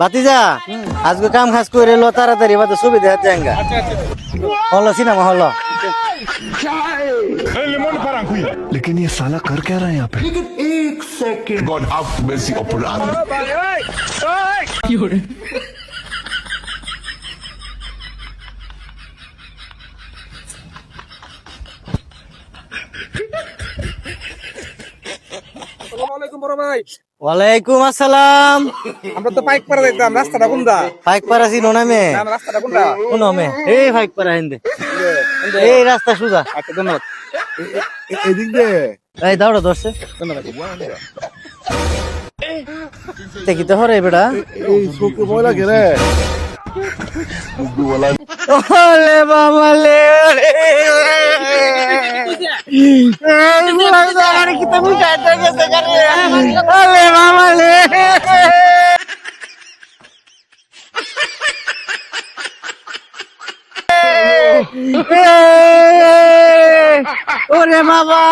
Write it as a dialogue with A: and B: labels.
A: ভাতিজা আজকে কাম খাস করে লো তাড়াতাড়ি বাদে সুবিধা হচ্ছে জাঙ্গা হলো সিনেমা হলো
B: लेकिन ये साला कर क्या रहा है यहाँ पे
C: God have mercy upon us.
D: আসসালামু বড় ভাই।
A: ওয়ালাইকুম আসসালাম
D: আমরা তো পাইক পাড়া যাইতাম, রাস্তাটা কোনটা?
A: ফাইক পারা চিনো না মে
D: না, রাস্তাটা কোনটা?
A: শুনো মে এই ফাইক পারা হিন্দে এই রাস্তা সুজা
D: আচ্ছা, ধন্যবাদ।
C: এদিক দে
A: এই দাওড়া ধরছে
D: ধন্যবাদ।
A: দেখি তো হরে বেটা
C: এই চোখে ভয় লাগে রে
A: ওলে বাবা লে আমার কি তুমি কাটতে গেছে গারে ওলে বাবা লে ওরে বাবা